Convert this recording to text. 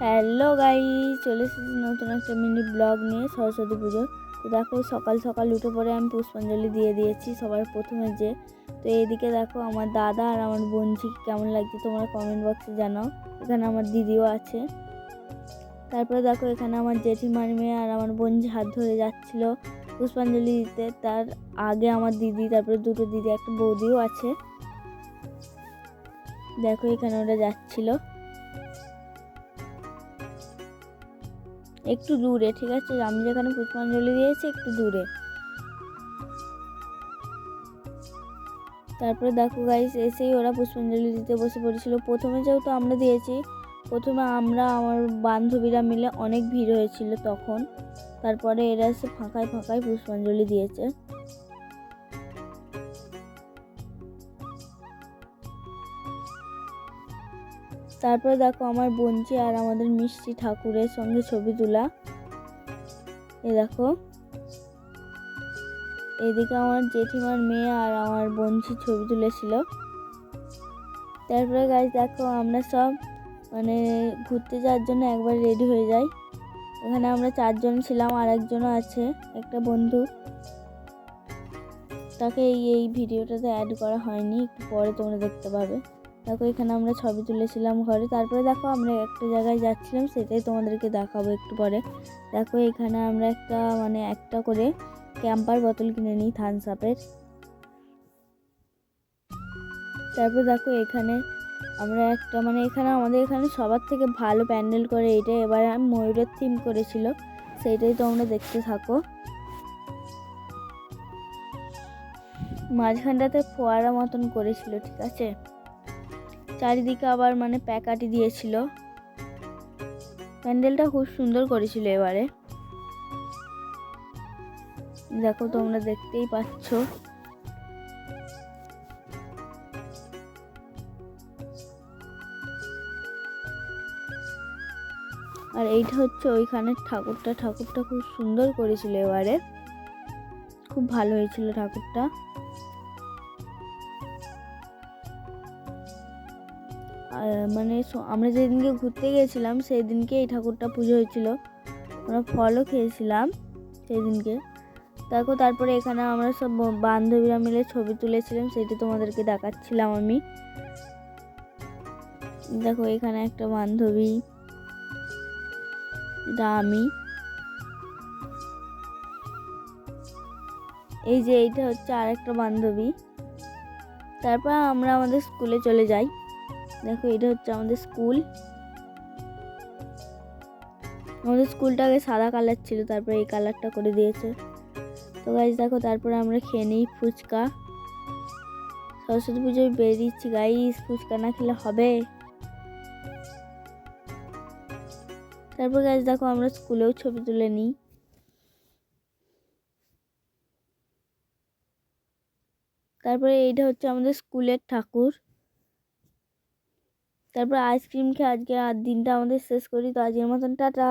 Hello guys, চলে এসেছি নতুন একটা মিনি ব্লগ নিয়ে সরস্বতী পুজো। তো দেখো, সকাল সকাল উঠে পড়ে আমি পুষ্পাঞ্জলি দিয়ে দিয়েছি সবার প্রথমে যে। তো এইদিকে দেখো আমার দাদা আর আমার বোনঝিকে কেমন লাগছে তোমরা কমেন্ট বক্সে জানাও। এখানে আমার দিদিও আছে। তারপরে দেখো এখানে আমার জেঠিমার মেয়ে আর আমার বোনঝি হাত ধরে যাচ্ছিল পুষ্পাঞ্জলি দিতে। তার আগে আমার দিদি, তারপরে দুটো দিদি, একটা বৌদিও আছে। দেখো এখানে ওরা যাচ্ছিল একটু দূরে, ঠিক আছে, আমি যেখানে পুষ্পাঞ্জলি দিয়েছি একটু দূরে। তারপরে দেখো গাইস, এসেই ওরা পুষ্পাঞ্জলি দিতে বসে পড়েছিল। প্রথমে যেহেতু আমরা দিয়েছি, প্রথমে আমার বান্ধবীরা মিলে অনেক ভিড় হয়েছিল তখন। তারপরে এরা এসে ফাঁকায় ফাঁকায় পুষ্পাঞ্জলি দিয়েছে। তারপরে দেখো আমার বোনঝি আর আমাদের মিষ্টি ঠাকুরের সঙ্গে ছবি তোলা। দেখো এদিকে আমার জেঠিমার মেয়ে আর আমার বোনঝি ছবি তুলেছিল। তারপরে গাইস দেখো আমরা সব ঘুরতে যাওয়ার জন্য একবার রেডি হয়ে যাই। এখানে আমরা 4 জন ছিলাম, আর একজনও আছে, একটা বন্ধু। তাকে এই ভিডিওটাতে অ্যাড করা হয়নি, একটু পরে তোমরা দেখতে পাবে। দেখো এখানে আমরা ছবি তুলেছিলাম ঘরে। তারপরে দেখো আমরা একটা জায়গায় যাচ্ছিলাম, সেটাই তোমাদেরকে দেখাবো একটু পরে। দেখো এখানে আমরা একটা করে ক্যাম্পার বোতল কিনে নিই থামস আপের। তারপরে দেখো এখানে আমরা এখানে আমাদের এখানে সবার থেকে ভালো প্যান্ডেল করে এটা। এবার আমি ময়ূরের থিম করেছিল, সেইটাই তোমরা দেখতে থাকো। মাঝখানটাতে ফোয়ারা মতন করেছিল, ঠিক আছে। চারিদিকে আবার প্যাকাটি দিয়েছিল। প্যান্ডেলটা খুব সুন্দর করেছিল এবারে। দেখো তোমরা দেখতেই পাচ্ছ। আর এইটা হচ্ছে ওইখানের ঠাকুরটা খুব সুন্দর করেছিল এবারে, খুব ভালো হয়েছিল ঠাকুরটা। আমরা যেদিনকে ঘুরতে গিয়েছিলাম সেই দিনকে এই ঠাকুরটা পুজো হয়েছিল। আমরা ফলও খেয়েছিলাম সেই দিনকে। দেখো তারপরে এখানে আমরা সব বান্ধবীরা মিলে ছবি তুলেছিলাম, সেটা তোমাদেরকে দেখাচ্ছিলাম আমি। দেখো এখানে একটা বান্ধবী, এটা আমি। এই যে এইটা হচ্ছে আর একটা বান্ধবী। তারপর আমরা আমাদের স্কুলে চলে যাই। দেখো এটা হচ্ছে আমাদের স্কুল। আমাদের স্কুলটা আগে সাদা কালার ছিল, তারপরে এই কালারটা করে দিয়েছে। তো গাইস দেখো তারপরে আমরা খেয়ে নিই ফুচকা। সরস্বতী পুজোয় বেরিয়েছি গাইস, ফুচকা না খেলে হবে। তারপর গাইস দেখো আমরা স্কুলেও ছবি তুলে নিই। তারপরে এইটা হচ্ছে আমাদের স্কুলের ঠাকুর। তারপর আইসক্রিম খেয়ে আজকে আর দিনটা আমাদের শেষ করি। তো আজকের মতন টাটা।